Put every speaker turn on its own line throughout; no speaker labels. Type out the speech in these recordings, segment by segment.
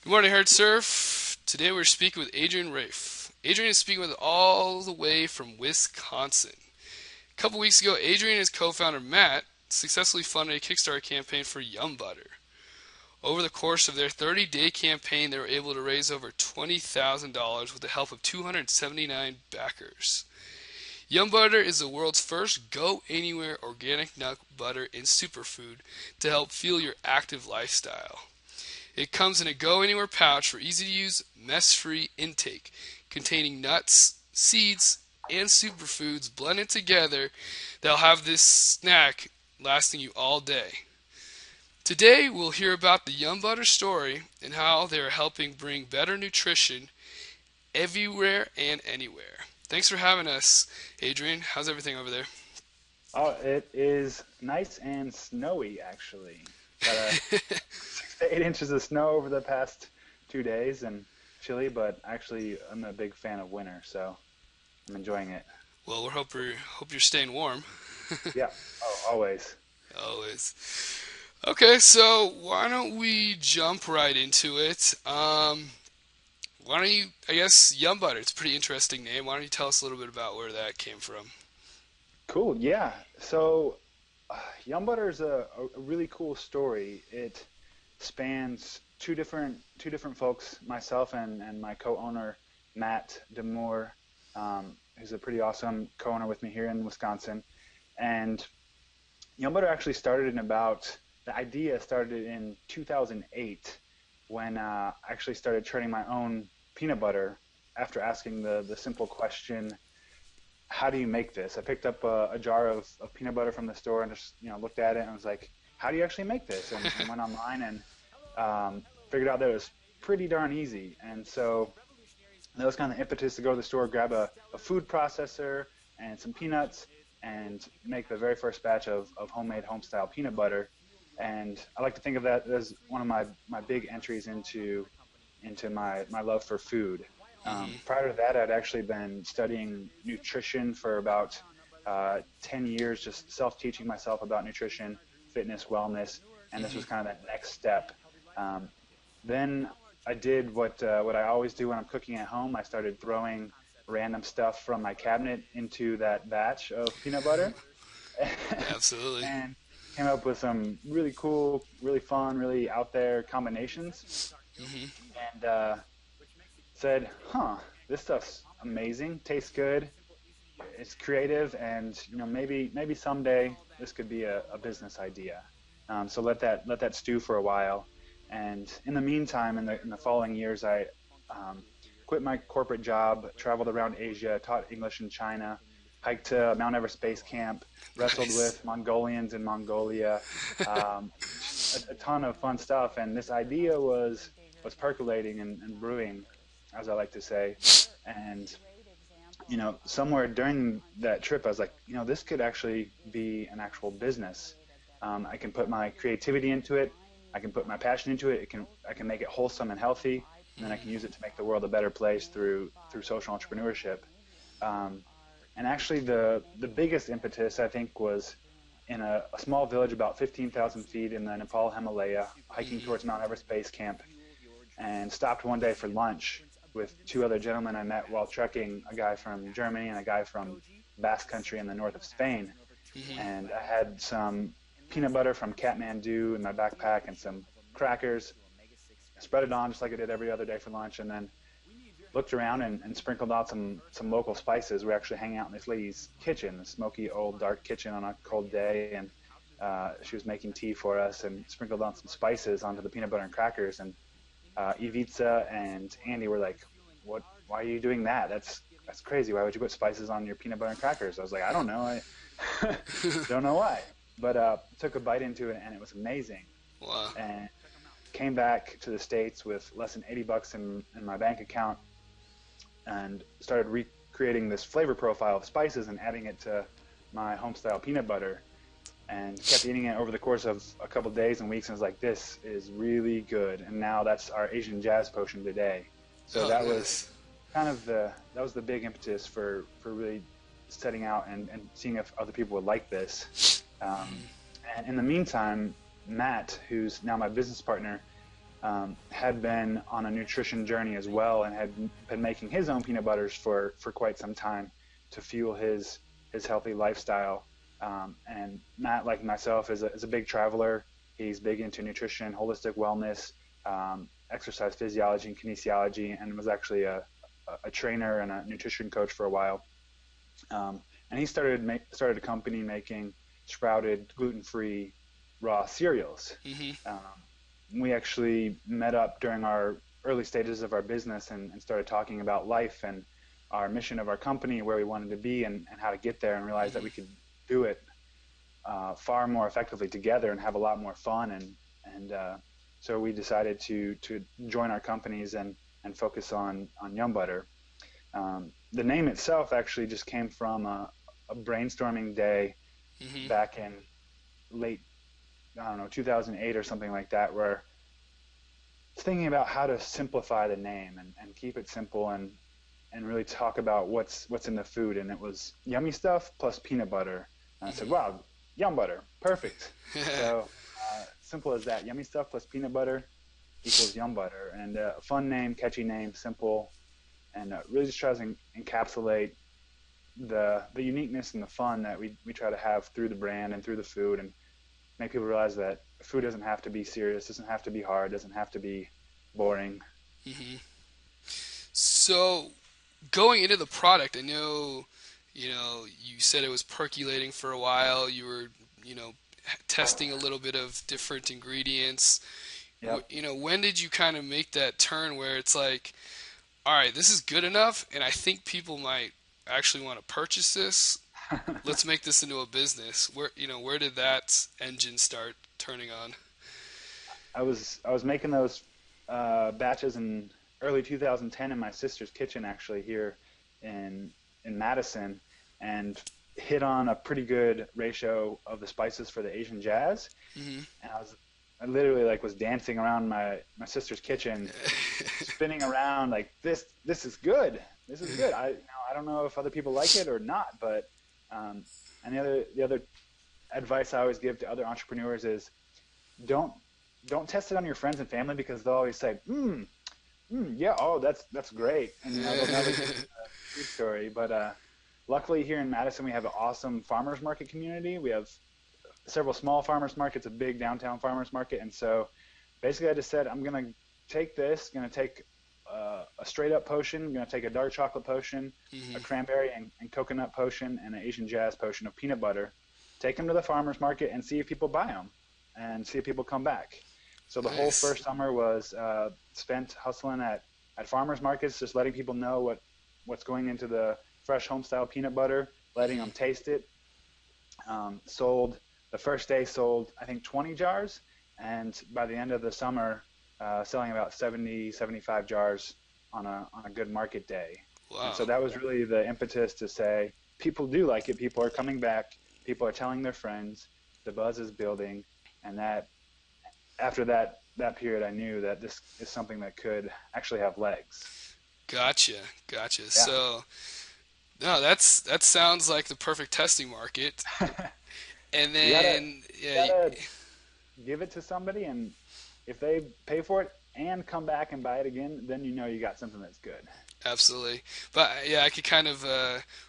Good morning, Herdsurf. Today we're speaking with Adrian Reif. Adrian is speaking with all the way from Wisconsin. A couple weeks ago, Adrian and his co-founder Matt successfully funded a Kickstarter campaign for Yumbutter. Over the course of their 30-day campaign, they were able to raise over $20,000 with the help of 279 backers. Yumbutter is the world's first go anywhere organic nut butter and superfood to help fuel your active lifestyle. It comes in a go anywhere pouch for easy to use, mess free intake, containing nuts, seeds, and superfoods blended together that'll have this snack lasting you all day. Today we'll hear about the Yumbutter story and how they are helping bring better nutrition everywhere and anywhere. Thanks for having us, Adrian. How's everything over there?
Oh, it is nice and snowy, actually. Got a 6 to 8 inches of snow over the past 2 days and chilly, but actually I'm a big fan of winter, so I'm enjoying it.
Well, hope you're staying warm.
Yeah, oh, always.
Always. Okay, so why don't we jump right into it? Why don't you, I guess, Yumbutter, it's a pretty interesting name. Why don't you tell us a little bit about where that came from?
Cool, yeah. So, Yumbutter is a really cool story. It spans two different folks, myself and my co-owner Matt Demore, who's a pretty awesome co-owner with me here in Wisconsin. And Yumbutter actually started in about the idea started in 2008 when I actually started churning my own peanut butter after asking the simple question, how do you make this? I picked up a jar of peanut butter from the store and just looked at it and was like, how do you actually make this? And went online and figured out that it was pretty darn easy. And so that was kind of the impetus to go to the store, grab a food processor and some peanuts and make the very first batch of homemade home-style peanut butter. And I like to think of that as one of my big entries into my love for food. Prior to that, I'd actually been studying nutrition for about 10 years, just self-teaching myself about nutrition, fitness, wellness, and this was kind of that next step. Then I did what I always do when I'm cooking at home. I started throwing random stuff from my cabinet into that batch of peanut butter,
Absolutely.
and came up with some really cool, really fun, really out there combinations. And said, "Huh, this stuff's amazing, tastes good, it's creative, and maybe someday this could be a business idea." So let that stew for a while, and in the meantime, in the following years, I quit my corporate job, traveled around Asia, taught English in China, hiked to Mount Everest Base Camp, wrestled
Nice.
with Mongolians in Mongolia, a ton of fun stuff, and this idea was percolating and brewing, as I like to say, and somewhere during that trip, I was like, this could actually be an actual business. I can put my creativity into it. I can put my passion into it. I can make it wholesome and healthy, and then I can use it to make the world a better place through social entrepreneurship. Um, and actually, the biggest impetus I think was in a small village about 15,000 feet in the Nepal Himalaya, hiking towards Mount Everest Base Camp, and stopped one day for lunch with two other gentlemen I met while trekking, a guy from Germany and a guy from Basque Country in the north of Spain. And I had some peanut butter from Kathmandu in my backpack and some crackers. I spread it on just like I did every other day for lunch, and then looked around and sprinkled out some local spices. We were actually hanging out in this lady's kitchen, a smoky old dark kitchen on a cold day, and she was making tea for us and sprinkled on some spices onto the peanut butter and crackers. And Ivica and Andy were like, "What? Why are you doing that? That's crazy. Why would you put spices on your peanut butter and crackers?" I was like, "I don't know. I don't know why." But took a bite into it, and it was amazing.
Wow.
And came back to the States with less than $80 in my bank account, and started recreating this flavor profile of spices and adding it to my homestyle peanut butter, and kept eating it over the course of a couple of days and weeks, and was like, this is really good. And now that's our Asian jazz potion today. So
Oh,
that was
nice.
kind of the big impetus for really setting out and seeing if other people would like this. And in the meantime, Matt, who's now my business partner, had been on a nutrition journey as well, and had been making his own peanut butters for quite some time to fuel his healthy lifestyle. And Matt, like myself, is a big traveler. He's big into nutrition, holistic wellness, exercise physiology and kinesiology, and was actually a trainer and a nutrition coach for a while. And he started a company making sprouted, gluten-free, raw cereals. We actually met up during our early stages of our business and started talking about life and our mission of our company, where we wanted to be, and how to get there, and realized that we could do it far more effectively together and have a lot more fun. And so we decided to join our companies and focus on Yumbutter. The name itself actually just came from a brainstorming day back in late, I don't know, 2008 or something like that, where thinking about how to simplify the name and keep it simple and really talk about what's in the food. And it was yummy stuff plus peanut butter. And I said, wow, Yumbutter, perfect. So simple as that. Yummy stuff plus peanut butter equals Yumbutter. And a fun name, catchy name, simple, and really just tries to encapsulate the uniqueness and the fun that we try to have through the brand and through the food, and make people realize that food doesn't have to be serious, doesn't have to be hard, doesn't have to be boring.
So going into the product, I know, you said it was percolating for a while. You were, testing a little bit of different ingredients.
Yep.
When did you kind of make that turn where it's like, all right, this is good enough, and I think people might actually want to purchase this. Let's make this into a business. Where did that engine start turning on?
I was making those batches in early 2010 in my sister's kitchen, actually, here in Madison, and hit on a pretty good ratio of the spices for the Asian jazz. And I literally was dancing around my sister's kitchen, spinning around like, this is good. This is good. I don't know if other people like it or not, but and the other advice I always give to other entrepreneurs is don't test it on your friends and family, because they'll always say, yeah, oh, that's great, and they'll never get a food story. But luckily here in Madison we have an awesome farmers market community. We have several small farmers markets, a big downtown farmers market, and so basically I just said, I'm gonna take a straight up potion, I'm gonna take a dark chocolate potion, a cranberry and coconut potion, and an Asian jazz potion of peanut butter, take them to the farmers market and see if people buy them and see if people come back. So the whole first summer was spent hustling at farmers markets, just letting people know what's going into the fresh homestyle peanut butter, letting them taste it. The first day sold, I think, 20 jars, and by the end of the summer, selling about 70, 75 jars on a good market day.
Wow.
And so that was really the impetus to say, people do like it, people are coming back, people are telling their friends, the buzz is building, and that after that period, I knew that this is something that could actually have legs.
Gotcha.
Yeah.
So, no, that sounds like the perfect testing market. And then,
you gotta give it to somebody, and if they pay for it and come back and buy it again, then you got something that's good.
Absolutely. But yeah, I could kind of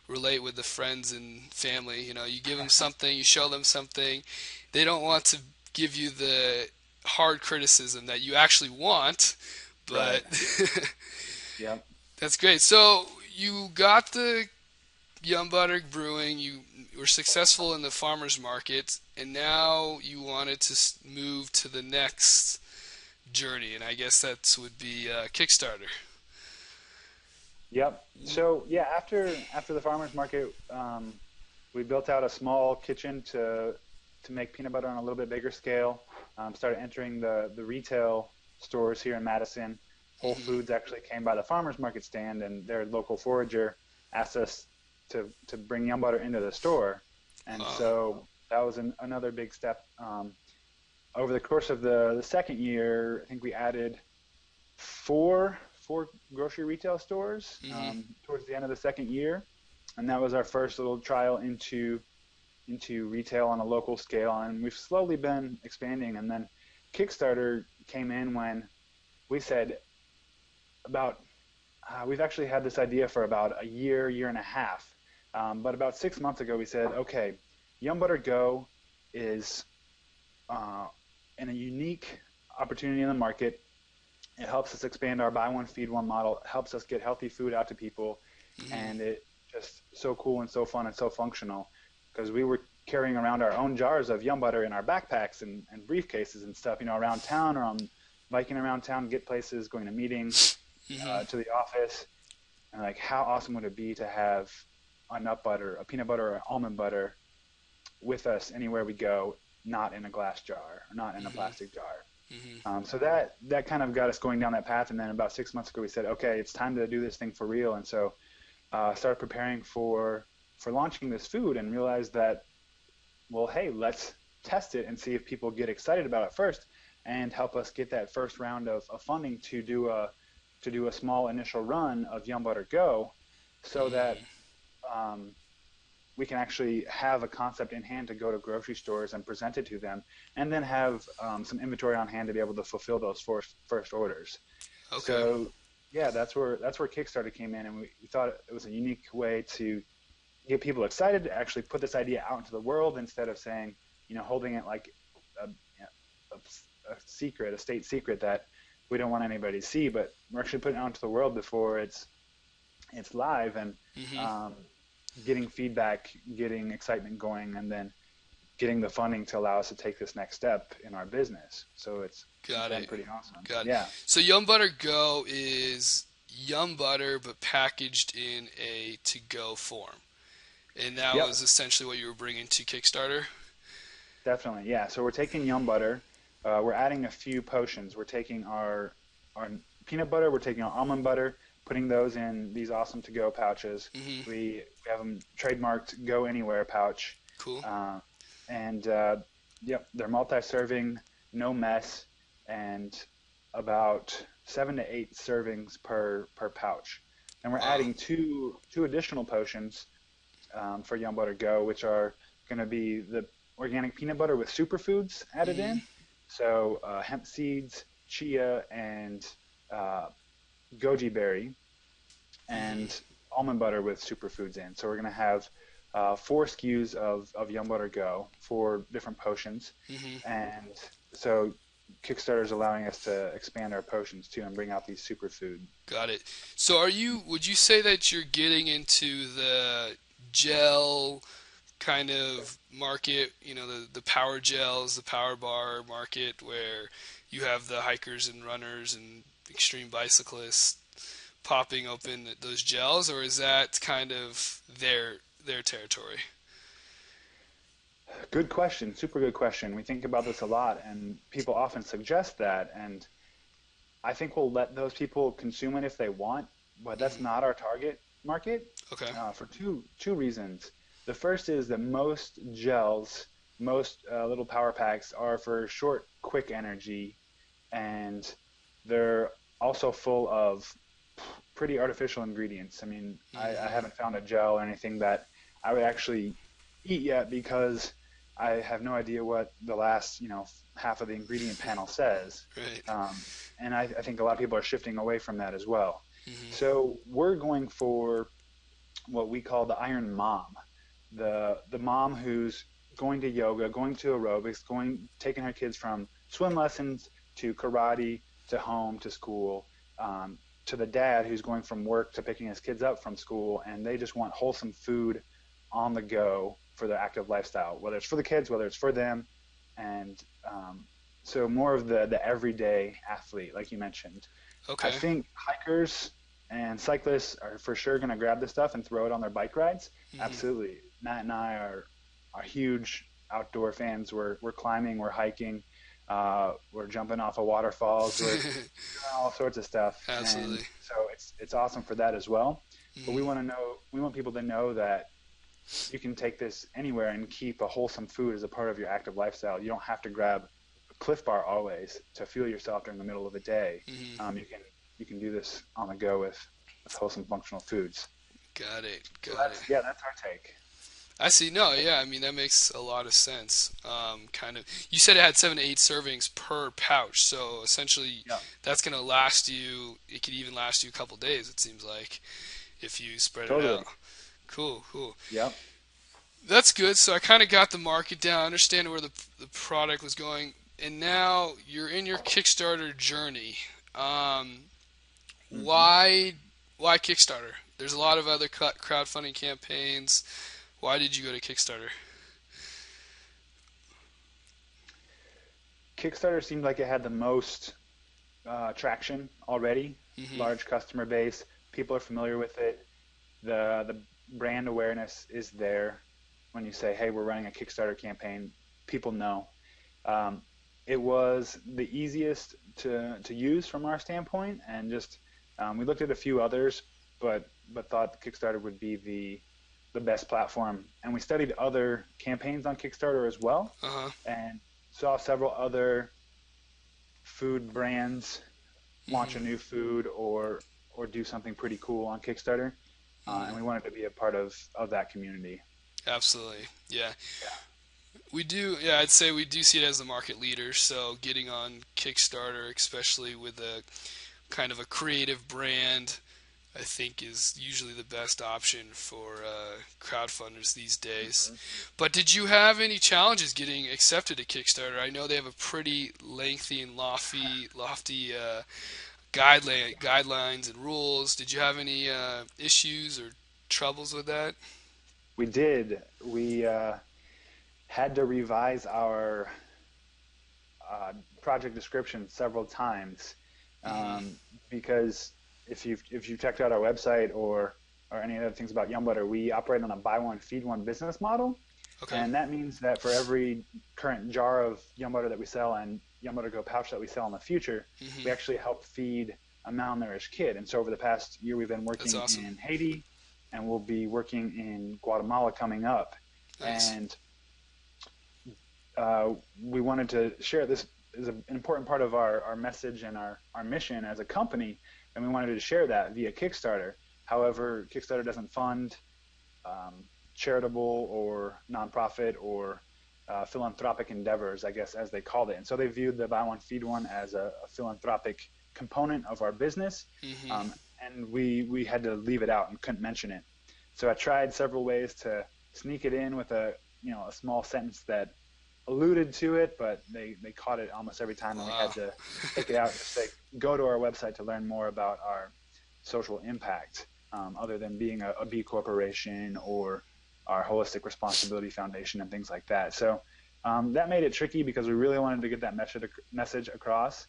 relate with the friends and family. You give them something, you show them something. They don't want to give you the hard criticism that you actually want, but
right. Yep.
That's great. So you got the Yumbutter brewing, you were successful in the farmers market, and now you wanted to move to the next journey, and I guess that would be Kickstarter.
Yep. So yeah, after the farmers market, we built out a small kitchen to make peanut butter on a little bit bigger scale. Started entering the retail stores here in Madison. Whole Foods actually came by the farmers market stand, and their local forager asked us to bring Yumbutter into the store, and so that was another big step. Over the course of the second year, I think we added four grocery retail stores towards the end of the second year, and that was our first little trial into retail on a local scale, and we've slowly been expanding. And then Kickstarter came in when we said about we've actually had this idea for about a year and a half. But about 6 months ago, we said, okay, YumbutterGO is in a unique opportunity in the market. It helps us expand our buy one, feed one model. It helps us get healthy food out to people. And it just so cool and so fun and so functional, because we were carrying around our own jars of Yumbutter in our backpacks and briefcases and stuff, around town, or on biking around town, get places, going to meetings, to the office. And like, how awesome would it be to have a nut butter, a peanut butter, or almond butter with us anywhere we go, not in a glass jar or not in a plastic jar. So that kind of got us going down that path. And then about 6 months ago, we said, okay, it's time to do this thing for real. And so started preparing for launching this food, and realized that, well, hey, let's test it and see if people get excited about it first, and help us get that first round of funding to do a small initial run of YumbutterGO, so that we can actually have a concept in hand to go to grocery stores and present it to them, and then have some inventory on hand to be able to fulfill those first orders.
Okay.
So yeah, that's where Kickstarter came in, and we thought it was a unique way to get people excited to actually put this idea out into the world, instead of saying, holding it like a secret, a state secret that we don't want anybody to see. But we're actually putting it out into the world before it's live, and getting feedback, getting excitement going, and then getting the funding to allow us to take this next step in our business. So it's been pretty awesome.
Got it.
Yeah.
So YumbutterGO is Yumbutter, but packaged in a to-go form. And that was essentially what you were bringing to Kickstarter?
Definitely, yeah. So we're taking Yumbutter. We're adding a few potions. We're taking our peanut butter. We're taking our almond butter, putting those in these awesome to-go pouches. We have them trademarked Go Anywhere pouch.
Cool.
And they're multi-serving, no mess, and about 7 to 8 servings per pouch. And we're adding two additional potions for YumbutterGO, which are going to be the organic peanut butter with superfoods added in. So hemp seeds, chia, and goji berry, and almond butter with superfoods in. So we're going to have 4 SKUs of YumbutterGO, 4 different potions. And so Kickstarter is allowing us to expand our potions too, and bring out these superfood.
Got it. So would you say that you're getting into the gel kind of market, the power gels, the power bar market, where you have the hikers and runners and extreme bicyclists popping open those gels, or is that kind of their territory?
Good question. Super good question. We think about this a lot, and people often suggest that, and I think we'll let those people consume it if they want, but that's not our target market.
Okay.
For two reasons. The first is that most gels, most little power packs are for short, quick energy, and they're also full of pretty artificial ingredients. I mean, I haven't found a gel or anything that I would actually eat yet, because I have no idea what the last, half of the ingredient panel says.
Right.
And I think a lot of people are shifting away from that as well. So we're going for what we call the Iron Mom, the mom who's going to yoga, going to aerobics, taking her kids from swim lessons to karate to home to school, to the dad who's going from work to picking his kids up from school, and they just want wholesome food on the go for their active lifestyle, whether it's for the kids, whether it's for them. And so more of the everyday athlete, like you mentioned.
Okay.
I think hikers and cyclists are for sure going to grab this stuff and throw it on their bike rides. Absolutely. Matt and I are huge outdoor fans. We're climbing, we're hiking, we're jumping off of waterfalls, we're doing all sorts of stuff.
Absolutely.
And so it's awesome for that as well. But we want people to know that you can take this anywhere and keep a wholesome food as a part of your active lifestyle. You don't have to grab a Cliff Bar always to fuel yourself during the middle of the day. You can do this on the go with wholesome functional foods.
Got it.
Yeah, that's our take.
I see. No, yeah, I mean that makes a lot of sense. Kind of. You said it had 7 to 8 servings per pouch, so essentially
Yeah,
that's gonna last you. It could even last you a couple days. It seems like if you spread it out.
totally.
Cool, cool.
Yep.
That's good. So I kind of got the market down, understand where the product was going, and now you're in your Kickstarter journey. Um,
hmm
why why Kickstarter? There's a lot of other crowdfunding campaigns. Why did you go to Kickstarter?
Kickstarter seemed like it had the most traction already.
Hmm.
Large customer base, people are familiar with it. The brand awareness is there. When you say, "Hey, we're running a Kickstarter campaign," people know. Um, it was the easiest to use from our standpoint, and just we looked at a few others, but thought Kickstarter would be the best platform. And we studied other campaigns on Kickstarter as well,
Uh-huh.
and saw several other food brands launch a
Hmm.
new food or do something pretty cool on Kickstarter, and
Hmm.
we wanted to be a part of that community.
Absolutely. Yeah.
Yeah.
We do, yeah, I'd say we do see it as the market leader, so getting on Kickstarter, especially with a kind of a creative brand, I think is usually the best option for crowdfunders these days.
Mhm.
But did you have any challenges getting accepted to Kickstarter? I know they have a pretty lengthy and lofty guidelines and rules. Did you have any issues or troubles with that?
We did. We had to revise our project description several times
Hmm.
um, because if you've checked out our website or any other things about Yumbutter, we operate on a buy one feed one business model,
Okay.
and that means that for every current jar of Yumbutter that we sell and YumbutterGO pouch that we sell in the future,
Hmm.
we actually help feed a malnourished kid. And so over the past year, we've been
That's
working
awesome.
in Haiti, and we'll be working in Guatemala coming up.
Nice.
And we wanted to share this is an important part of our message and our mission as a company, and we wanted to share that via Kickstarter. However, Kickstarter doesn't fund um, charitable or nonprofit or philanthropic endeavors, I guess, as they called it. And so they viewed the buy one feed one as a philanthropic component of our business,
Hmm.
um, and we had to leave it out and couldn't mention it. So I tried several ways to sneak it in with a small sentence that alluded to it, but they caught it almost every time, and we
Wow.
had to take it out and just say, go to our website to learn more about our social impact, other than being a B corporation or our Holistic Responsibility Foundation and things like that. So that made it tricky because we really wanted to get that message across,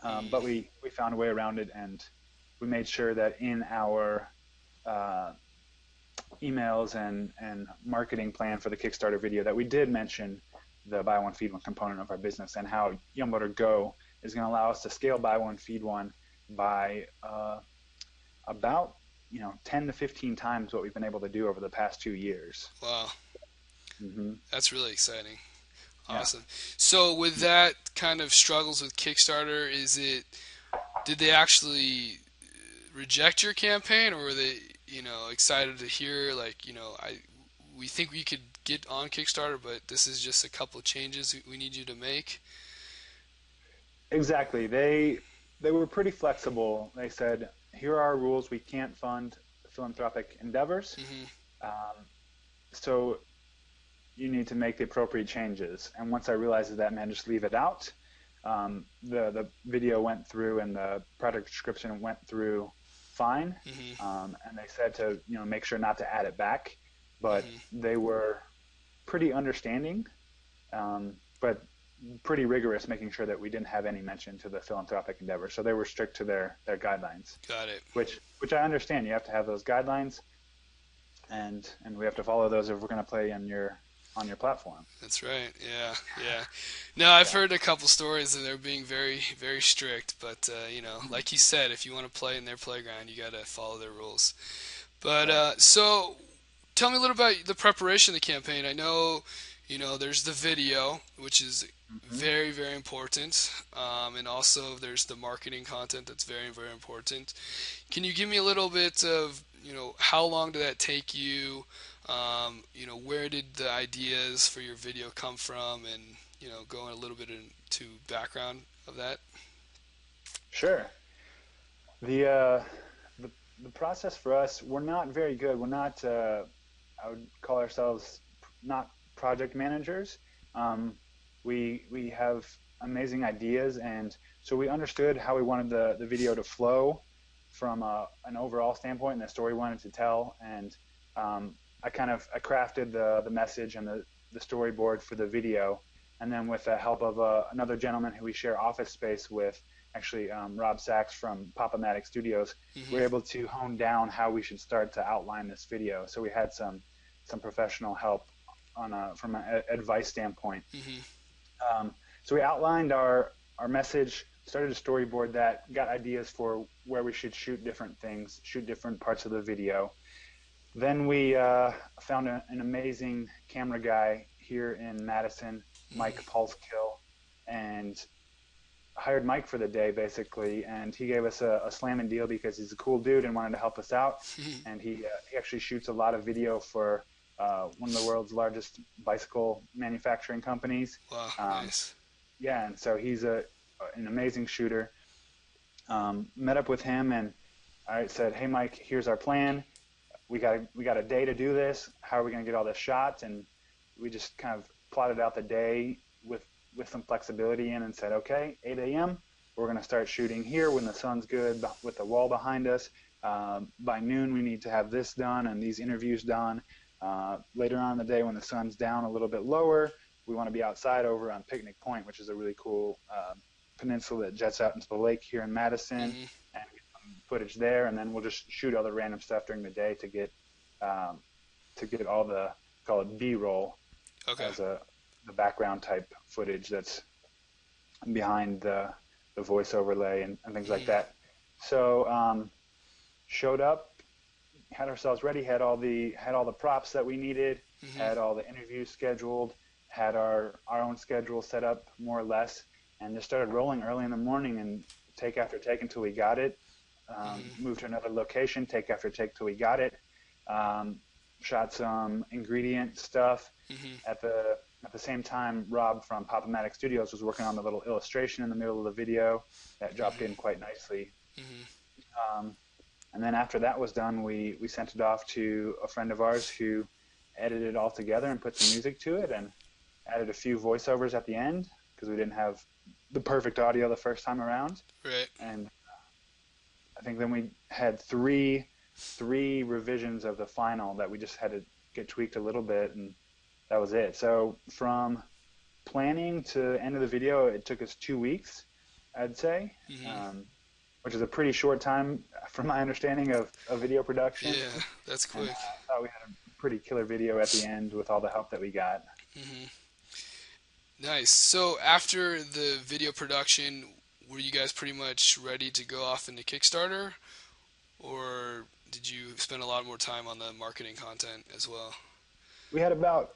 but
Mm.
we found a way around it, and we made sure that in our uh, emails and marketing plan for the Kickstarter video that we did mention the buy one feed one component of our business and how YumbutterGO is going to allow us to scale buy one feed one by about 10 to 15 times what we've been able to do over the past 2 years.
Wow.
Hmm
That's really exciting.
Yeah.
Awesome. So with that kind of struggles with Kickstarter, did they actually reject your campaign, or were they, excited to hear like, we think we could get on Kickstarter, but this is just a couple of changes we need you to make?
Exactly. They were pretty flexible. They said, here are our rules. We can't fund philanthropic endeavors.
Hmm.
Um, so you need to make the appropriate changes. And once I realized that meant just leave it out, the video went through and the product description went through fine.
Hmm.
And they said to make sure not to add it back, but
Hmm.
they were pretty understanding, but pretty rigorous, making sure that we didn't have any mention to the philanthropic endeavor. So they were strict to their guidelines,
Got it.
which I understand. You have to have those guidelines, and we have to follow those if we're going to play on your platform.
That's right. Yeah, yeah. No, I've
Yeah.
heard a couple stories that they're being very, very strict. But
Mhm.
like you said, if you want to play in their playground, you got to follow their rules. But
Right.
so, tell me a little about the preparation of the campaign. I know, there's the video, which is
hmm
very, very important, and also there's the marketing content that's very, very important. Can you give me a little bit of how long did that take you? Where did the ideas for your video come from? And, going a little bit into background of that.
Sure. The, uh, the the process for us, we're not very good. We're not. I would call ourselves not project managers. Um, we have amazing ideas, and so we understood how we wanted the video to flow from an overall standpoint and the story we wanted to tell. And I crafted the message and the storyboard for the video, and then with the help of another gentleman who we share office space with, actually Rob Sachs from Pop-O-Matic Studios, we were able to hone down how we should start to outline this video. So we had some professional help from an advice standpoint. So we outlined our message, started a storyboard that, got ideas for where we should shoot different things, shoot different parts of the video. Then we found an amazing camera guy here in Madison, Mike Pulsekill, and hired Mike for the day basically, and he gave us a slamming deal because he's a cool dude and wanted to help us out. And he actually shoots a lot of video for one of the world's largest bicycle manufacturing companies.
Wow, nice.
Yeah, and so he's an amazing shooter. Met up with him, and I said, "Hey, Mike, here's our plan. We got a day to do this. How are we going to get all this shot?" And we just kind of plotted out the day with some flexibility in, and said, "Okay, 8 a.m. we're going to start shooting here when the sun's good with the wall behind us. By noon, we need to have this done and these interviews done. Later on in the day, when the sun's down a little bit lower, we want to be outside over on Picnic Point, which is a really cool peninsula that jets out into the lake here in Madison, and get some footage there. And then we'll just shoot other random stuff during the day to get all the, call it B-roll, as the background type footage that's behind the voice overlay and things like that." So showed up, had ourselves ready, had all the props that we needed, had all the interviews scheduled, had our own schedule set up more or less, and just started rolling early in the morning and take after take until we got it. Moved to another location, take after take till we got it. Shot some ingredient stuff. At the same time, Rob from Pop-O-Matic Studios was working on the little illustration in the middle of the video that dropped in quite nicely. And then after that was done, we sent it off to a friend of ours who edited it all together and put some music to it and added a few voiceovers at the end because we didn't have the perfect audio the first time around.
Right.
And I think then we had three revisions of the final that we just had to get tweaked a little bit, and that was it. So from planning to end of the video, it took us 2 weeks, I'd say, which is a pretty short time from my understanding of video production.
Yeah, that's quick.
And I thought we had a pretty killer video at the end with all the help that we got.
Nice. So after the video production, were you guys pretty much ready to go off into Kickstarter, or did you spend a lot more time on the marketing content as well?
We had about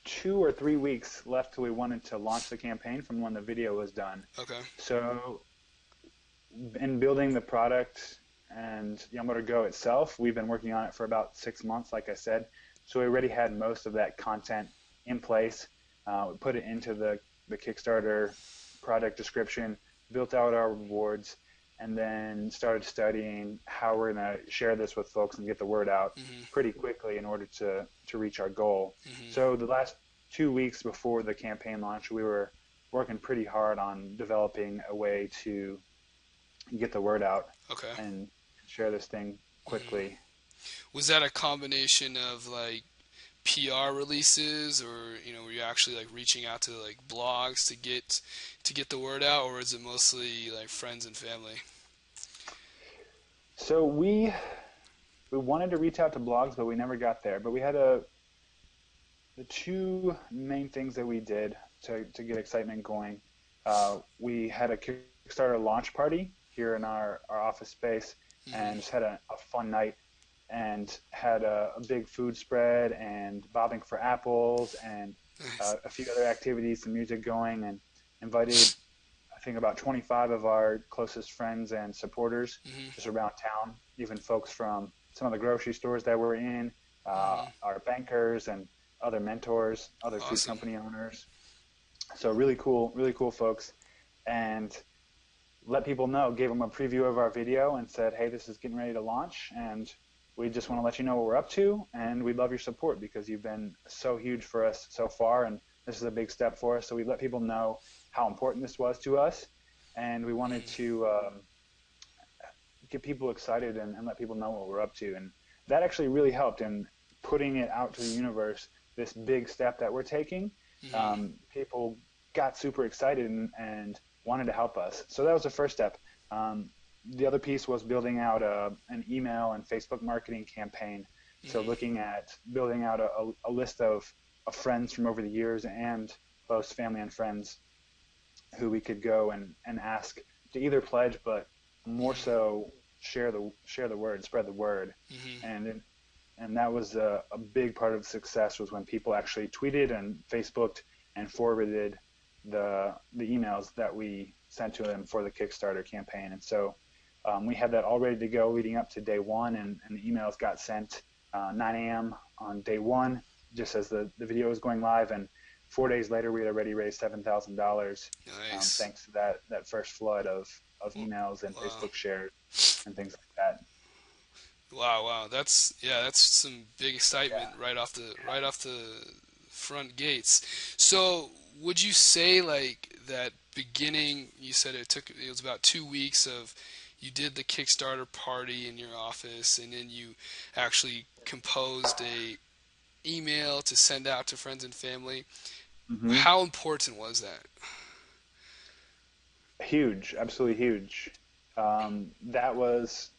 2 or 3 weeks left till we wanted to launch the campaign from when the video was done.
Okay.
So in building the product and YumbutterGO itself, we've been working on it for about 6 months, like I said. So we already had most of that content in place. We put it into the Kickstarter product description, built out our rewards, and then started studying how we're going to share this with folks and get the word out pretty quickly in order to reach our goal. So the last 2 weeks before the campaign launch, we were working pretty hard on developing a way to get the word out and share this thing quickly.
Was that a combination of like PR releases, or were you actually like reaching out to like blogs to get the word out, or is it mostly like friends and family?
So we wanted to reach out to blogs, but we never got there. But we had the two main things that we did to get excitement going. We had a Kickstarter launch party here in our office space, and just had a fun night, and had a big food spread and bobbing for apples and a few other activities, some music going, and invited I think about 25 of our closest friends and supporters
Mm-hmm.
just around town, even folks from some of the grocery stores that we're in,
Mm-hmm.
our bankers and other mentors, other food
Awesome.
company owners. So really cool folks. And let people know, gave them a preview of our video and said, hey, this is getting ready to launch. And we just want to let you know what we're up to. And we love your support because you've been so huge for us so far. And this is a big step for us. So we let people know how important this was to us. And we wanted to get people excited and let people know what we're up to. And that actually really helped in putting it out to the universe, this big step that we're taking.
Mm-hmm.
People got super excited and wanted to help us. So that was the first step. The other piece was building out an email and Facebook marketing campaign. So looking at building out a list of friends from over the years and close family and friends who we could go and ask to either pledge, but more so share the word, spread the word.
Mm-hmm.
And that was a big part of the success was when people actually tweeted and Facebooked and forwarded the emails that we sent to them for the Kickstarter campaign. And so we had that all ready to go leading up to day one, and the emails got sent 9 a.m. on day one, just as the video was going live. And 4 days later, we had already raised $7,000
Nice.
thanks to that first flood of emails and
Wow.
Facebook shares and things like that.
Wow. That's some big excitement
Yeah.
right off the front gates. So would you say like that beginning? You said it was about 2 weeks of you did the Kickstarter party in your office, and then you actually composed a email to send out to friends and family.
Hmm.
How important was that?
Huge, absolutely huge. That was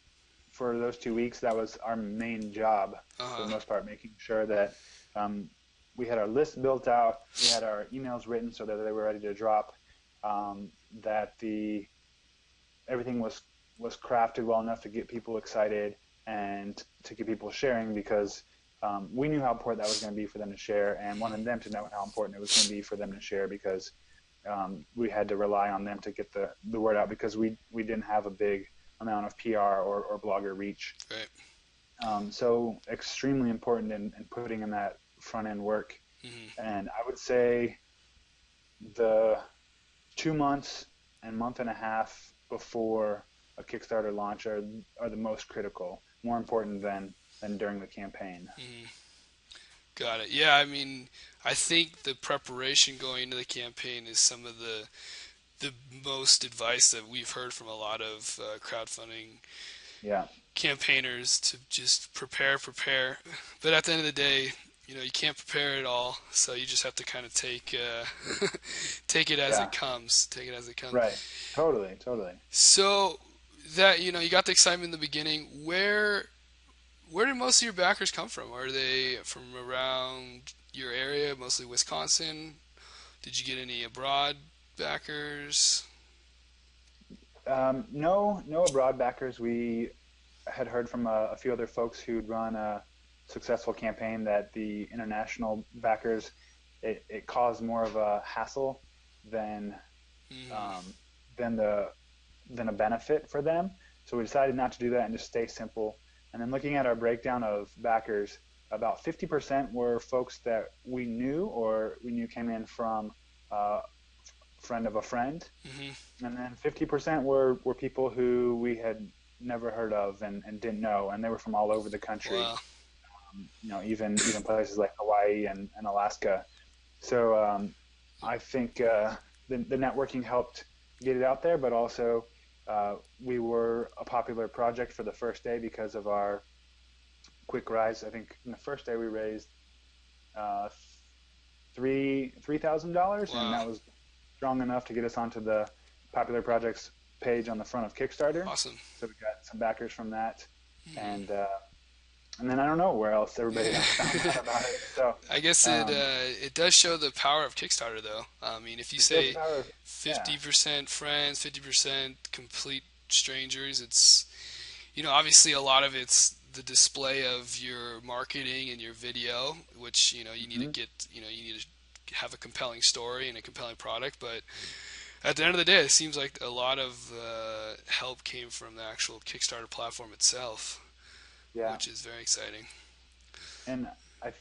for those 2 weeks. That was our main job for the
Uh-huh.
most part, making sure that um, we had our list built out, we had our emails written so that they were ready to drop, that the everything was crafted well enough to get people excited and to get people sharing because we knew how important that was going to be for them to share and wanted them to know how important it was going to be for them to share because we had to rely on them to get the word out because we didn't have a big amount of PR or blogger reach.
Right.
So extremely important in putting in that front end work.
Mm-hmm.
And I would say the 2 months and month and a half before a Kickstarter launch are the most critical, more important than during the campaign.
Mm-hmm. Got it. Yeah, I mean, I think the preparation going into the campaign is some of the most advice that we've heard from a lot of crowdfunding
Yeah.
campaigners to just prepare. But at the end of the day, you can't prepare it all, so you just have to kind of take it as
Yeah.
it comes. Take it as it comes.
Right. Totally. Totally.
So that you got the excitement in the beginning. Where did most of your backers come from? Are they from around your area, mostly Wisconsin? Did you get any abroad backers?
No abroad backers. We had heard from a few other folks who'd run a successful campaign that the international backers it caused more of a hassle than
Mm-hmm.
um, than a benefit for them. So we decided not to do that and just stay simple. And then looking at our breakdown of backers, about 50% were folks that we knew or we knew came in from a friend of a friend,
Mm-hmm.
and then 50% were people who we had never heard of and didn't know, and they were from all over the country.
Wow.
Even places like Hawaii and Alaska. So I think the networking helped get it out there, but also we were a popular project for the first day because of our quick rise. I think in the first day we raised uh, $3,000, and
Wow.
that was strong enough to get us onto the popular projects page on the front of Kickstarter.
Awesome.
So we got some backers from that,
Mm-hmm.
and and then I don't know where else everybody else found out about it. So
I guess
um,
it does show the power of Kickstarter, though. I mean, if you
it shows the
say
power of, yeah.
50% friends, 50% complete strangers, it's obviously a lot of it's the display of your marketing and your video, which you need to
Hmm.
get you need to have a compelling story and a compelling product, but at the end of the day, it seems like a lot of help came from the actual Kickstarter platform itself,
Yeah,
which is very exciting.
and I,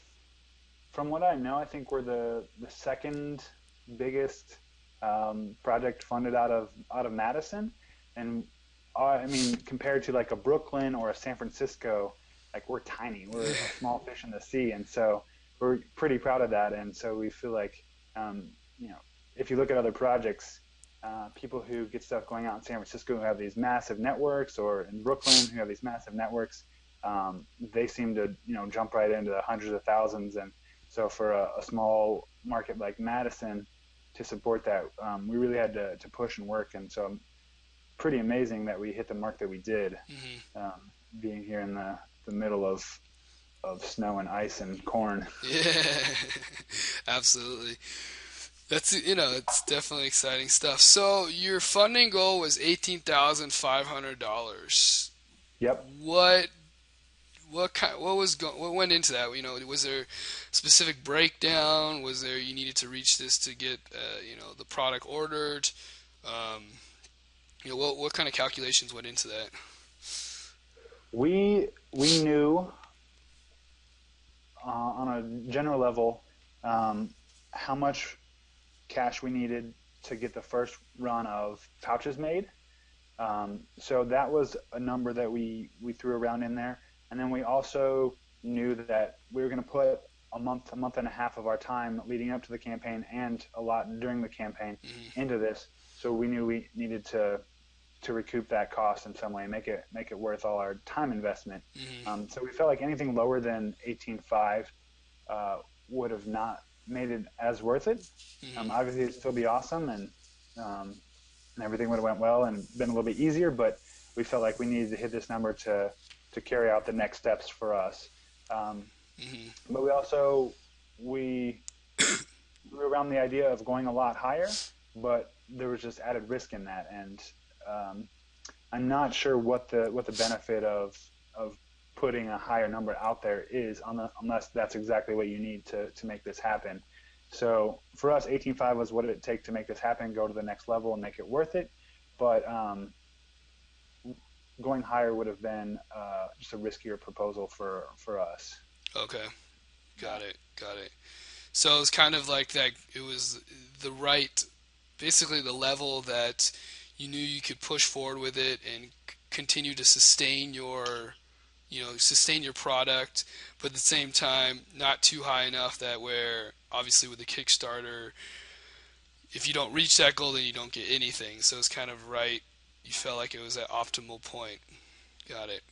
from what I know, I think we're the second biggest project funded out of Madison, and I mean compared to like a Brooklyn or a San Francisco, like we're tiny. We're a small fish in the sea, and so we're pretty proud of that. And so we feel like, um, you know, if you look at other projects, people who get stuff going out in San Francisco who have these massive networks, or in Brooklyn who have these massive networks, they seem to jump right into the hundreds of thousands. And so for a small market like Madison to support that, we really had to push and work. And so pretty amazing that we hit the mark that we did, being here in the middle of snow and ice and corn.
Yeah, absolutely. That's it's definitely exciting stuff. So your funding goal was $18,500.
Yep.
What went into that? Was there a specific breakdown? Was there you needed to reach this to get the product ordered? Um, what kind of calculations went into that?
We knew, on a general level, how much cash we needed to get the first run of pouches made. So that was a number that we threw around in there. And then we also knew that we were going to put a month and a half of our time leading up to the campaign, and a lot during the campaign, into this. So we knew we needed to recoup that cost in some way, make it worth all our time investment. So we felt like anything lower than 18.5 would have not made it as worth it. Obviously, it'd still be awesome, and everything would have went well and been a little bit easier. But we felt like we needed to hit this number to carry out the next steps for us. But we were around the idea of going a lot higher, but there was just added risk in that, and I'm not sure what the benefit of putting a higher number out there is, unless that's exactly what you need to make this happen. So for us, 18.5 was what it take to make this happen, go to the next level and make it worth it. But going higher would have been just a riskier proposal for us.
Okay, got it. So it was kind of like that. It was basically the level that you knew you could push forward with it and continue to sustain your product, but at the same time not too high enough that where obviously with the Kickstarter, if you don't reach that goal, then you don't get anything. So it's kind of right. You felt like it was at optimal point. Got it.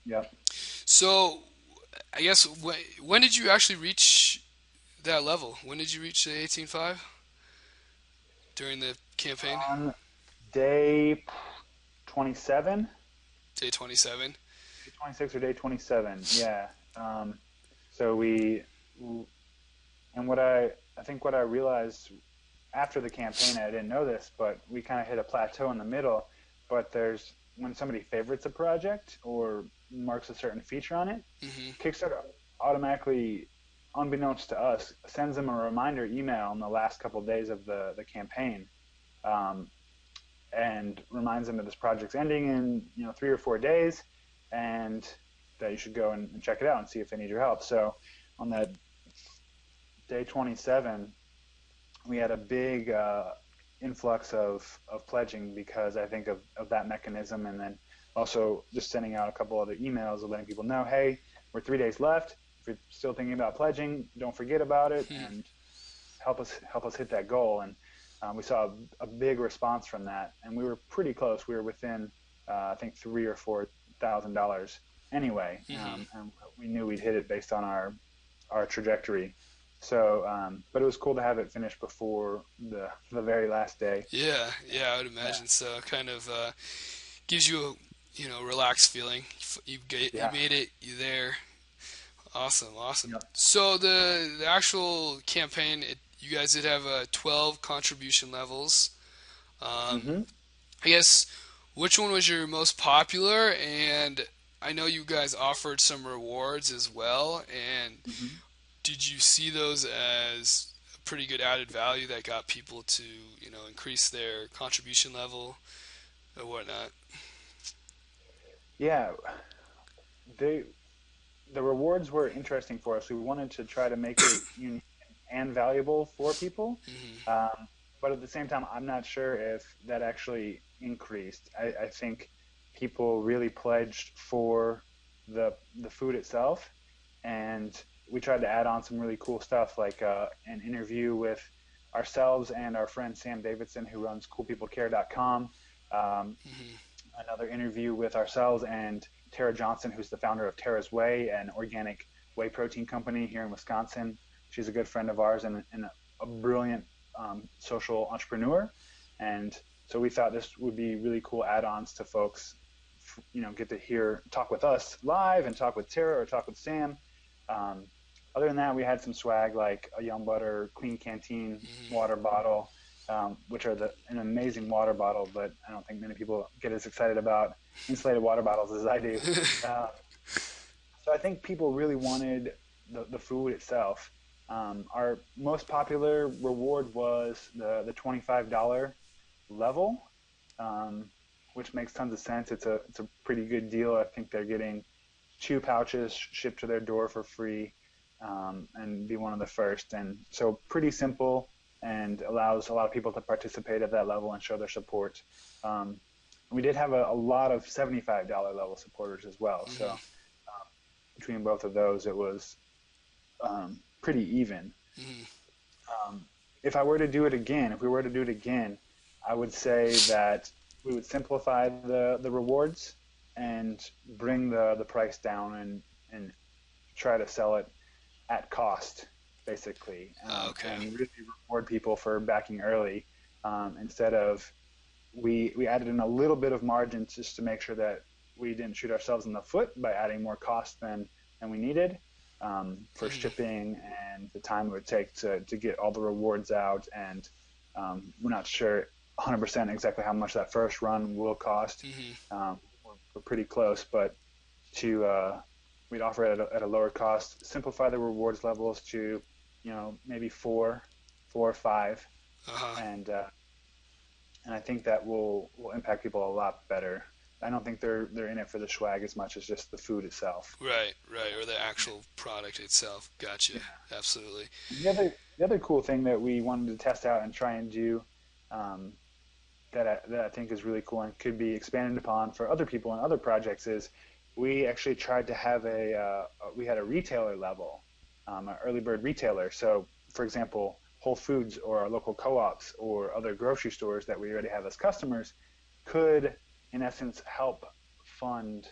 Yeah.
So I guess when did you actually reach that level? When did you reach the 18.5 during the campaign?
On day 27.
Day 27.
Day 26 or day 27. Yeah. So and what I think what I realized after the campaign, I didn't know this, but we kind of hit a plateau in the middle. But when somebody favorites a project or marks a certain feature on it, Kickstarter automatically, unbeknownst to us, sends them a reminder email in the last couple of days of the campaign, and reminds them that this project's ending in 3 or 4 days, and that you should go and check it out and see if they need your help. So on that day 27, we had a big influx of pledging because I think of that mechanism, and then also just sending out a couple other emails of letting people know, hey, we're 3 days left. If you're still thinking about pledging, don't forget about it, and help us hit that goal. And we saw a big response from that, and we were pretty close. We were within I think $3,000 or $4,000 anyway, and we knew we'd hit it based on our trajectory. So, but it was cool to have it finished before the very last day.
Yeah, I would imagine so. Kind of gives you a relaxed feeling. You made it. You're there. Awesome.
Yep.
So the actual campaign, you guys did have 12 contribution levels. I guess which one was your most popular? And I know you guys offered some rewards as well. And did you see those as pretty good added value that got people to, increase their contribution level or whatnot?
Yeah, they the rewards were interesting for us. We wanted to try to make it unique and valuable for people,
Hmm.
um, but at the same time, I'm not sure if that actually increased. I think people really pledged for the food itself, and we tried to add on some really cool stuff like an interview with ourselves and our friend Sam Davidson, who runs CoolPeopleCare.com. Um,
Hmm.
Another interview with ourselves and Tara Johnson, who's the founder of Tara's Whey, an organic whey protein company here in Wisconsin. She's a good friend of ours and a brilliant social entrepreneur. And so we thought this would be really cool add-ons to folks, get to talk with us live and talk with Tara or talk with Sam. Um, Other than that, we had some swag like a Yumbutter Clean Canteen
Hmm.
water bottle, which are an amazing water bottle, but I don't think many people get as excited about insulated water bottles as I do. Uh, so I think people really wanted the food itself. Our most popular reward was the $25 level, um, which makes tons of sense. It's a pretty good deal. I think they're getting 2 pouches shipped to their door for free, and be one of the first. And so pretty simple and allows a lot of people to participate at that level and show their support. Um, we did have a lot of $75 level supporters as well. So
Hmm.
between both of those, it was pretty even.
Hmm.
If I were to do it again, if we were to do it again, I would say that we would simplify the rewards and bring the price down and try to sell it at cost, basically,
Okay.
and really reward people for backing early, instead of we added in a little bit of margin just to make sure that we didn't shoot ourselves in the foot by adding more cost than we needed, for
Hmm.
shipping and the time it would take to get all the rewards out. And we're not sure 100% exactly how much that first run will cost.
Hmm.
We're pretty close, but to we'd offer it at a lower cost, simplify the rewards levels to, maybe four or five,
Uh-huh.
and I think that will impact people a lot better. I don't think they're in it for the swag as much as just the food itself.
Right, right, or the actual product itself. Gotcha.
Yeah.
Absolutely.
The other cool thing that we wanted to test out and try and do, um, that I think is really cool and could be expanded upon for other people and other projects is we actually tried to have we had a retailer level, an early bird retailer. So, for example, Whole Foods or our local co-ops or other grocery stores that we already have as customers could, in essence, help fund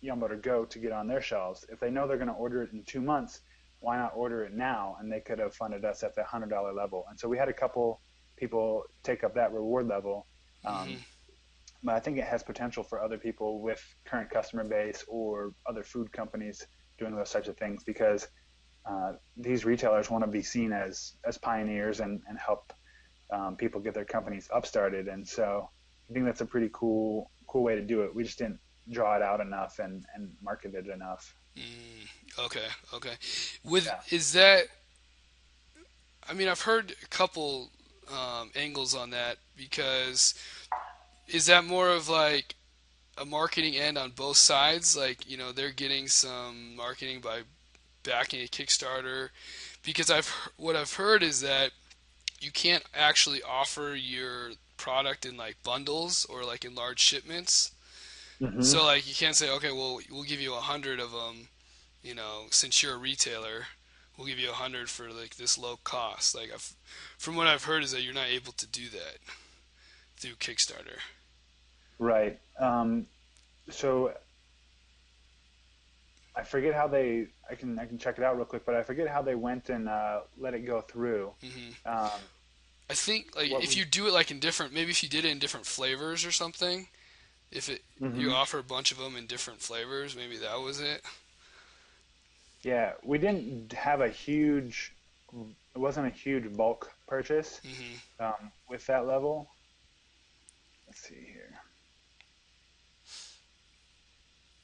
YumbutterGO to get on their shelves. If they know they're going to order it in 2 months, why not order it now? And they could have funded us at the $100 level. And so we had a couple people take up that reward level. Um,
Hmm.
but I think it has potential for other people with current customer base or other food companies doing those types of things, because these retailers want to be seen as pioneers and help people get their companies upstarted. And so I think that's a pretty cool way to do it. We just didn't draw it out enough and market it enough.
Mm, okay, okay. With
Yeah.
is that? I mean, I've heard a couple angles on that because is that more of like a marketing end on both sides? Like, they're getting some marketing by backing a Kickstarter because what I've heard is that you can't actually offer your product in like bundles or like in large shipments.
Hmm.
So like you can't say, okay, well we'll give you 100 of them, since you're a retailer, we'll give you 100 for like this low cost. Like from what I've heard is that you're not able to do that through Kickstarter.
Right. So I forget how they. I can check it out real quick, but I forget how they went and let it go through.
Hmm.
Um,
I think like
what
if
we.
you do it like in different, maybe if you did it in different flavors or something, if it you
Hmm.
offer a bunch of them in different flavors, maybe that was it.
Yeah, we didn't have a huge. It wasn't a huge bulk purchase
Hmm.
with that level. Let's see here.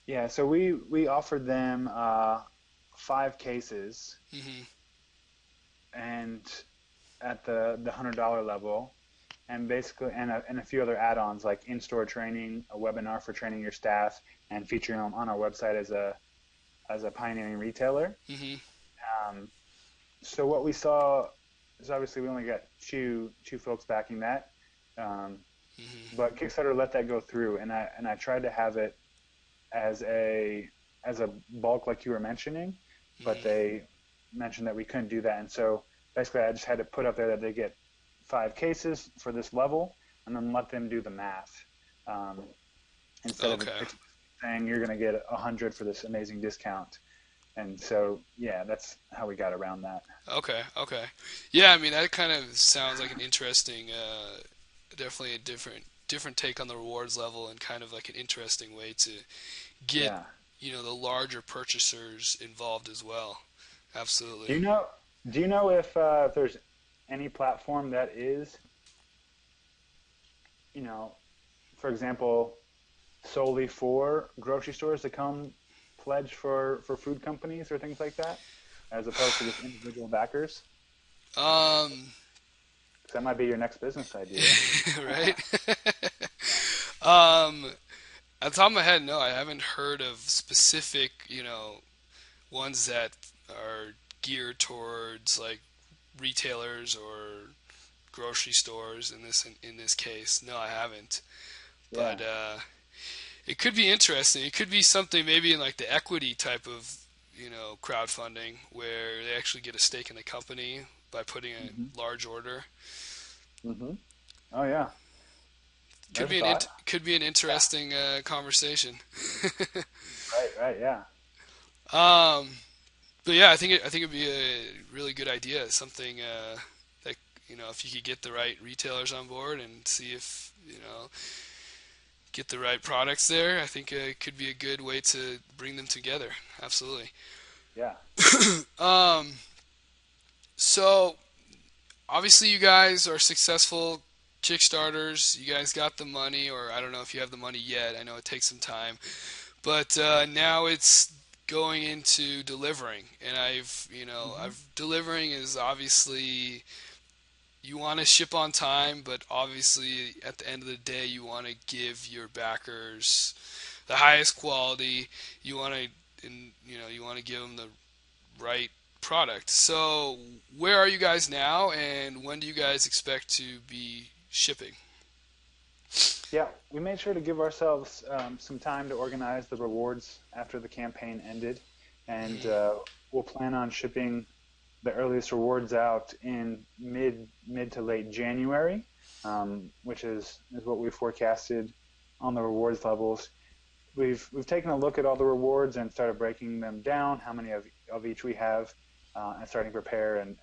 Yeah, so we offered them 5 cases,
Hmm.
and at the $100 level, and basically and a few other add-ons like in-store training, a webinar for training your staff, and featuring them on our website as a pioneering retailer.
Hmm.
Um, so what we saw is obviously we only got two folks backing that, um,
Hmm.
but Kickstarter let that go through, and I tried to have it as a bulk like you were mentioning, but
Hmm.
they mentioned that we couldn't do that, and so basically I just had to put up there that they get 5 cases for this level, and then let them do the math. Um, Instead of
Okay.
saying you're going to get 100 for this amazing discount. And so, yeah, that's how we got around that.
Okay. Okay. Yeah, I mean that kind of sounds like an interesting, definitely a different take on the rewards level, and kind of like an interesting way to get,
Yeah.
the larger purchasers involved as well.
Do
Absolutely.
you know? Do you know if there's any platform that is, you know, for example, solely for grocery stores to come pledge for food companies or things like that, as opposed to just individual backers?
Um,
'Cause that might be your next business idea.
right?
Yeah.
At the top of my head, no, I haven't heard of specific, ones that are geared towards like retailers or grocery stores in this case. No, I haven't.
Yeah.
But it could be interesting. It could be something maybe in like the equity type of, crowdfunding where they actually get a stake in the company by putting
Hmm.
a large order.
Hmm. Oh yeah.
Could
There's a
be
thought.
could be an
Yeah.
interesting conversation.
Right. Right. Yeah.
um, but yeah, I think it'd be a really good idea. Something that if you could get the right retailers on board and see if get the right products there, I think it could be a good way to bring them together. Absolutely.
Yeah.
Um, so obviously you guys are successful Kickstarters. You guys got the money, or I don't know if you have the money yet. I know it takes some time, but now it's going into delivering, and
Hmm.
I've delivering is obviously you want to ship on time, but obviously at the end of the day, you want to give your backers the highest quality. You want to, and you want to give them the right product. So, where are you guys now, and when do you guys expect to be shipping?
Yeah, we made sure to give ourselves some time to organize the rewards after the campaign ended, and
Hmm.
we'll plan on shipping the earliest rewards out in mid to late January, which is what we forecasted on the rewards levels. We've taken a look at all the rewards and started breaking them down, how many of each we have, and starting to prepare and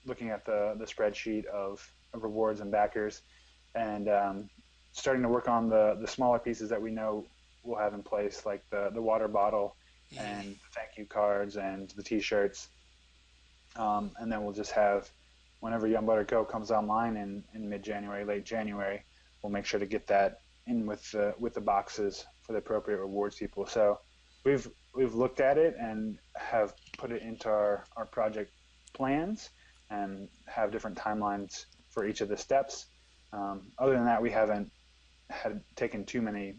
looking at the spreadsheet of rewards and backers, and starting to work on the smaller pieces that we know we'll have in place, like the water bottle
Hmm.
and the thank you cards and the T-shirts, and then we'll just have whenever YumbutterGO comes online in mid-January, late January, we'll make sure to get that in with the boxes for the appropriate rewards people. So we've looked at it and have put it into our project plans and have different timelines for each of the steps. Other than that, we haven't had taken too many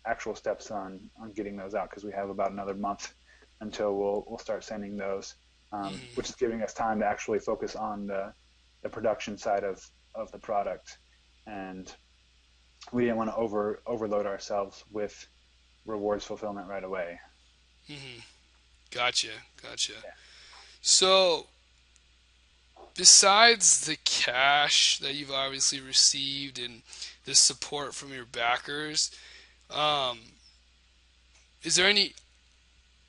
actual steps on getting those out because we have about another month until we'll start sending those, which is
Hmm.
giving us time to actually focus on the production side of the product. And we didn't want to overload ourselves with rewards fulfillment right away.
Hmm. Gotcha. Gotcha.
Yeah.
So, besides the cash that you've obviously received and the support from your backers, um, is there any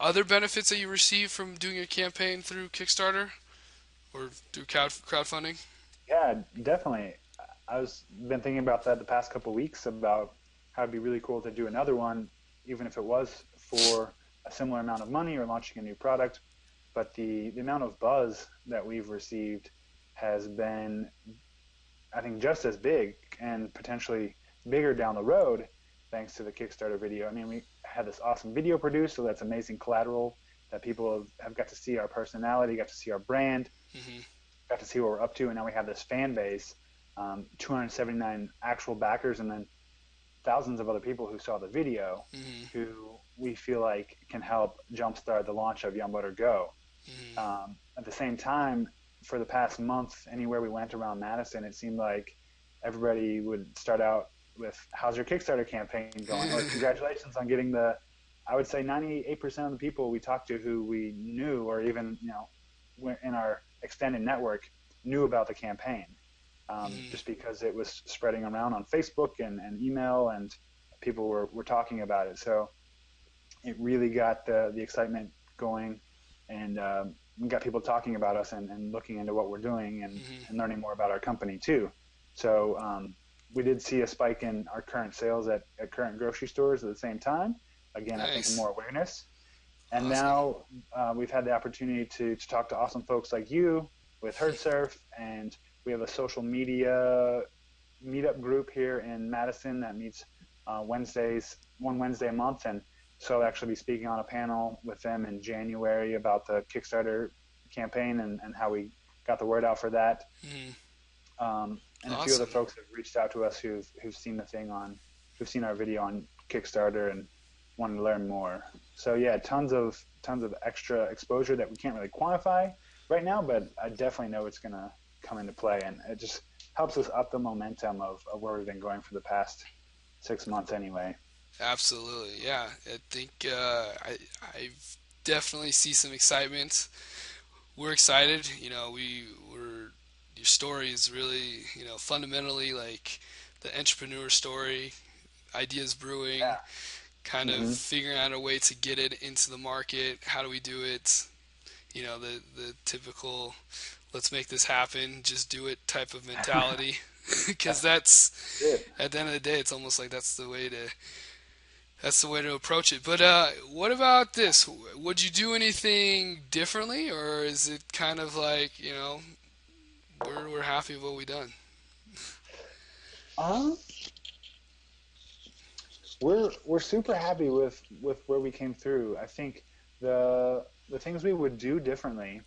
other benefits that you receive from doing a campaign through Kickstarter or through crowdfunding?
Yeah, definitely. I was been thinking about that the past couple of weeks about how it'd be really cool to do another one, even if it was for a similar amount of money or launching a new product. But the amount of buzz that we've received has been, I think, just as big and potentially bigger down the road thanks to the Kickstarter video. I mean, we had this awesome video produced, so that's amazing collateral that people have got to see our personality, got to see our brand,
Hmm.
got to see what we're up to, and now we have this fan base, 279 actual backers, and then thousands of other people who saw the video, who we feel like can help jumpstart the launch of YumbutterGO. At the same time, for the past month, anywhere we went around Madison, it seemed like everybody would start out with, how's your Kickstarter campaign going? Or congratulations on getting I would say 98% of the people we talked to who we knew, or even, in our extended network, knew about the campaign. Just because it was spreading around on Facebook and email, and people were talking about it. So it really got the excitement going, and we got people talking about us and looking into what we're doing, and learning more about our company too. So we did see a spike in our current sales at current grocery stores at the same time. Again, nice. I think more awareness. And awesome. Now we've had the opportunity to talk to awesome folks like you with Herdsurf, and we have a social media meetup group here in Madison that meets one Wednesday a month. And so I'll actually be speaking on a panel with them in January about the Kickstarter campaign and how we got the word out for that. And awesome. A few other folks have reached out to us who've seen who've seen our video on Kickstarter and wanted to learn more. So yeah, tons of extra exposure that we can't really quantify right now, but I definitely know it's gonna come into play, and it just helps us up the momentum of where we've been going for the past 6 months anyway.
Absolutely, yeah. I think I definitely see some excitement. We're excited. Your story is really, fundamentally like the entrepreneur story, ideas brewing, kind of figuring out a way to get it into the market. How do we do it? The typical, let's make this happen, just do it type of mentality. Because that's, at the end of the day, it's almost like that's the way to approach it. But what about this? Would you do anything differently, or is it kind of like, we're happy with what we've done?
We're super happy with where we came through. I think the things we would do differently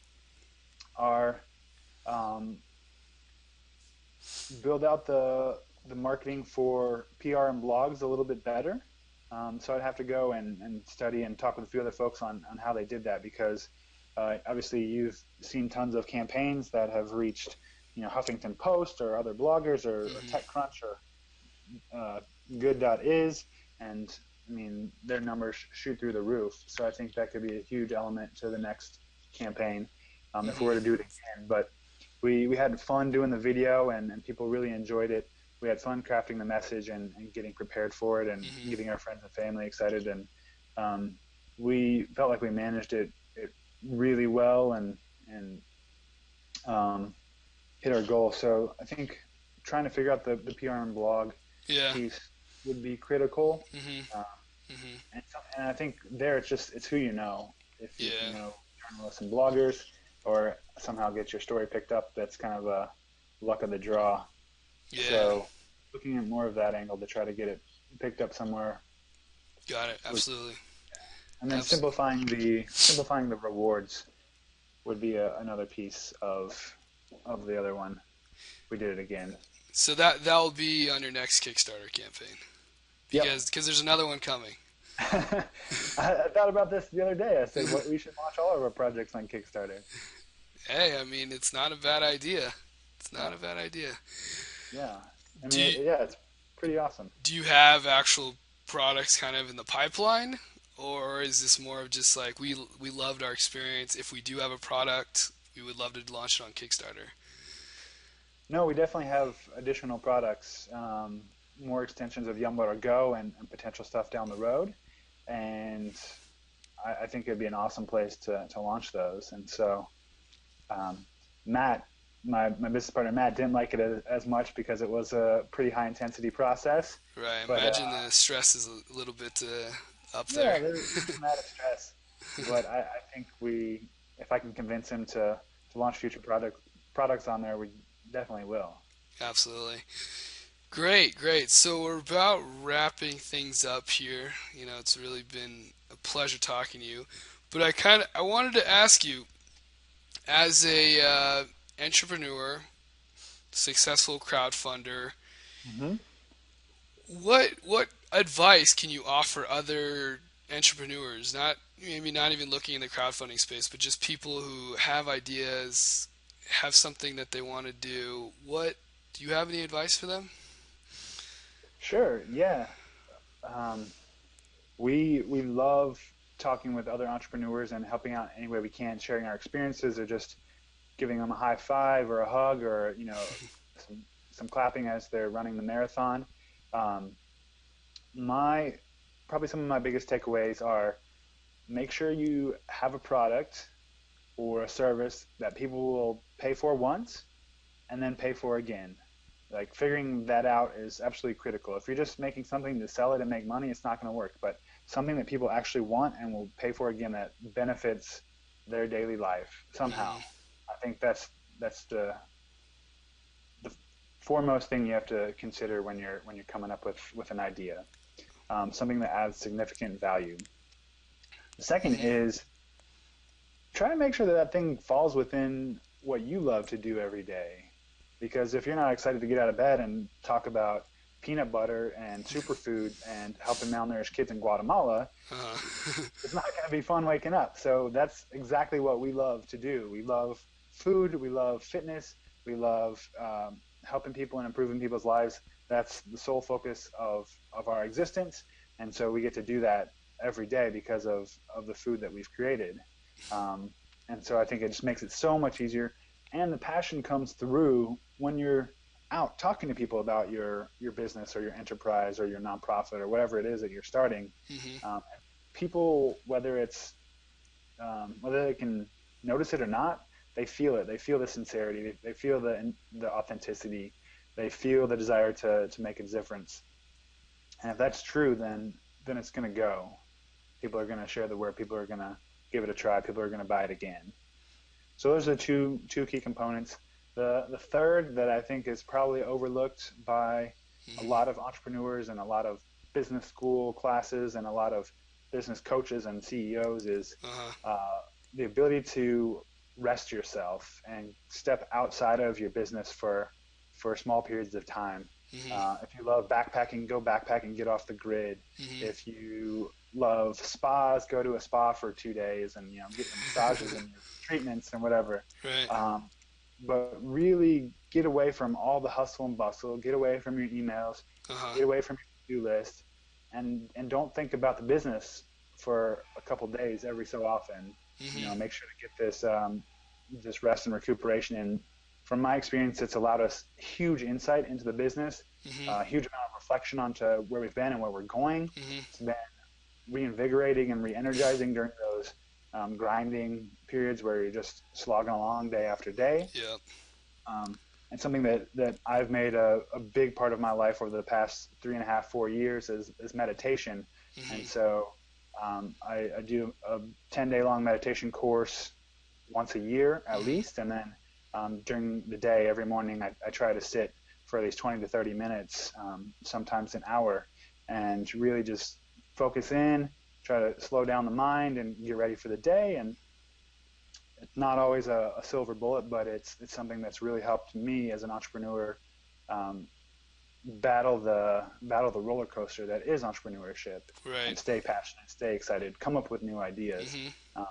are build out the marketing for PR and blogs a little bit better. So I'd have to go and study and talk with a few other folks on how they did that, because obviously you've seen tons of campaigns that have reached, Huffington Post or other bloggers or TechCrunch or Good.is, and I mean, their numbers shoot through the roof. So I think that could be a huge element to the next campaign if we were to do it again. But we had fun doing the video, and people really enjoyed it. We had fun crafting the message and getting prepared for it, and getting our friends and family excited. And we felt like we managed it really well and hit our goal. So I think trying to figure out the PR and blog piece would be critical. And I think there it's who you know. If you know journalists and bloggers, or somehow get your story picked up, that's kind of a luck of the draw. So looking at more of that angle to try to get it picked up somewhere.
Got it. Absolutely.
And then simplifying the rewards would be another piece of the other one. We did it again.
So that'll be on your next Kickstarter campaign, because there's another one coming.
I thought about this the other day. I said, we should launch all of our projects on Kickstarter.
Hey, I mean, it's not a bad idea.
Yeah. I mean, it's pretty awesome.
Do you have actual products kind of in the pipeline, or is this more of just like we loved our experience? If we do have a product, we would love to launch it on Kickstarter?
No, we definitely have additional products, more extensions of YumbutterGO and potential stuff down the road. And I think it'd be an awesome place to launch those. And so Matt, my business partner Matt, didn't like it as much because it was a pretty high intensity process.
Right. Imagine the stress is a little bit up there.
Yeah, there's dramatic stress. But I think if I can convince him to launch future products on there, we definitely will.
Absolutely. Great. So we're about wrapping things up here. It's really been a pleasure talking to you. But I wanted to ask you, as a entrepreneur, successful crowdfunder.
Hmm.
What advice can you offer other entrepreneurs? Not maybe not even looking in the crowdfunding space, but just people who have ideas, have something that they want to do. What do you have any advice for them?
Sure. Yeah. Um, we love talking with other entrepreneurs and helping out any way we can, sharing our experiences or just giving them a high five or a hug or some clapping as they're running the marathon. Um, my Probably some of my biggest takeaways are make sure you have a product or a service that people will pay for once and then pay for again. Like figuring that out is absolutely critical. If you're just making something to sell it and make money, it's not going to work. But something that people actually want and will pay for again that benefits their daily life somehow.
Hmm.
I think that's the foremost thing you have to consider when you're coming up with an idea. Something that adds significant value. The second
Hmm.
is try to make sure that that thing falls within what you love to do every day. Because if you're not excited to get out of bed and talk about peanut butter and superfoods and helping malnourished kids in Guatemala,
Uh,
it's not going to be fun waking up. So that's exactly what we love to do. We love food, we love fitness, we love helping people and improving people's lives. That's the sole focus of our existence. And so we get to do that every day because of the food that we've created. Um, and so I think it just makes it so much easier. And the passion comes through when you're out talking to people about your business or your enterprise or your nonprofit or whatever it is that you're starting.
hmm.
Um, People, whether they can notice it or not, they feel it. They feel the sincerity. They feel the authenticity. They feel the desire to make a difference. And if that's true, then it's going to go. People are going to share the word. People are going to give it a try. People are going to buy it again. So those are the two key components. The third that I think is probably overlooked by a
Hmm.
lot of entrepreneurs and a lot of business school classes and a lot of business coaches and CEOs is
Uh-huh.
uh, the ability to rest yourself and step outside of your business for small periods of time.
Hmm.
If you love backpacking, go backpacking, get off the grid.
Hmm.
If you love spas, go to a spa for 2 days and get your massages and your treatments and whatever.
Right.
Um, but really get away from all the hustle and bustle, get away from your emails,
Uh-huh.
get away from your to-do list, and don't think about the business for a couple days every so often.
Hmm.
Make sure to get this rest and recuperation. And from my experience, it's allowed us huge insight into the business,
Hmm.
huge amount of reflection onto where we've been and where we're going.
Hmm.
It's been reinvigorating and re-energizing during those grinding periods where you're just slogging along day after day.
Yep.
Um, and something that I've made a big part of my life over the past 3.5, 4 years is meditation.
Hmm.
And so I do a 10-day long meditation course once a year at
Hmm.
least. And then during the day, every morning, I try to sit for at least 20 to 30 minutes, sometimes an hour, and really just focus in, try to slow down the mind and get ready for the day. And it's not always a silver bullet, but it's something that's really helped me as an entrepreneur um, battle the roller coaster that is entrepreneurship and
Right.
stay passionate, stay excited, come up with new ideas.
Hmm.
Um,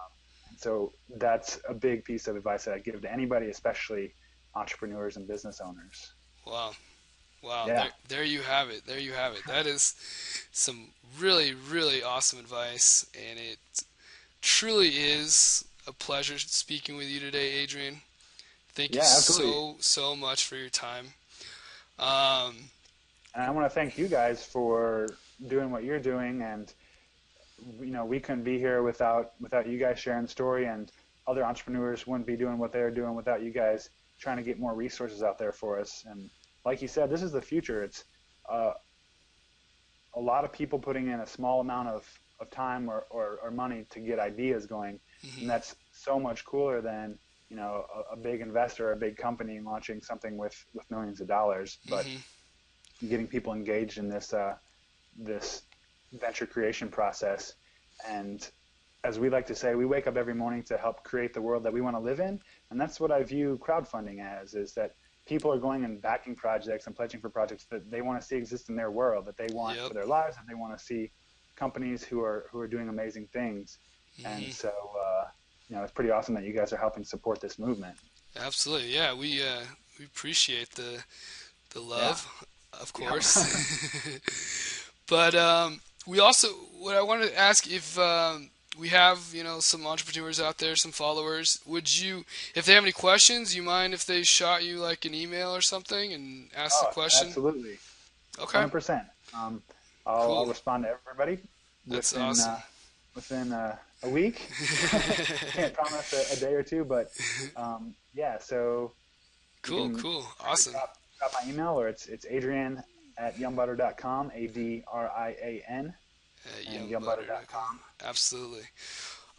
and so that's a big piece of advice that I give to anybody, especially entrepreneurs and business owners.
Wow. Wow.
Yeah,
There you have it. There you have it. That is some really, really awesome advice, and it truly is a pleasure speaking with you today, Adrian. Thank you
yeah, absolutely.
so, so much for your time. Um,
And I want to thank you guys for doing what you're doing. And we couldn't be here without you guys sharing the story, and other entrepreneurs wouldn't be doing what they're doing without you guys trying to get more resources out there for us. And like you said, this is the future. It's uh, a lot of people putting in a small amount of time or money to get ideas going, and
mhm,
that's so much cooler than a big investor or a big company launching something with millions of dollars. But
mhm,
getting people engaged in this venture creation process and as we like to say, we wake up every morning to help create the world that we want to live in. And that's what I view crowdfunding as, is that people are going and backing projects and pledging for projects that they want to see exist in their world, that they want
Yep.
for their lives, that they want to see companies who are doing amazing things. And so, it's pretty awesome that you guys are helping support this movement.
Absolutely. Yeah, we appreciate the
Yeah.
love, of
Yeah.
course. But we also, what I wanted to ask, if we have, some entrepreneurs out there, some followers, would you, if they have any questions, you mind if they shot you like an email or something and ask the
Oh,
question?
absolutely.
Okay.
100%. I'll
Cool.
respond to everybody
That's
within
awesome.
within a week. Can't promise a day or two, but yeah. So you
Cool,
can
cool.
either
Awesome.
drop my email, or it's Adrian at Yumbutter.com, Adrian
At
and
Yumbutter.com.
Yumbutter.com.
Absolutely.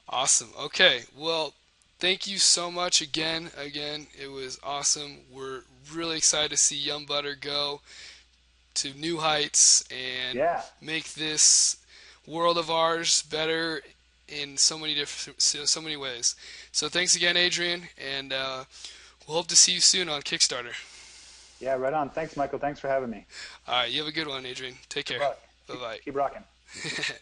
Awesome. Okay. Well, thank you so much again. It was awesome. We're really excited to see Yumbutter go to new heights and
Yeah,
make this world of ours better in so many ways. So thanks again, Adrian, and we'll hope to see you soon on Kickstarter.
yeah, right on. Thanks, Michael. Thanks for having me.
All right, you have a good one, Adrian. Take
Good
care.
luck.
Bye
Keep rocking.
bye.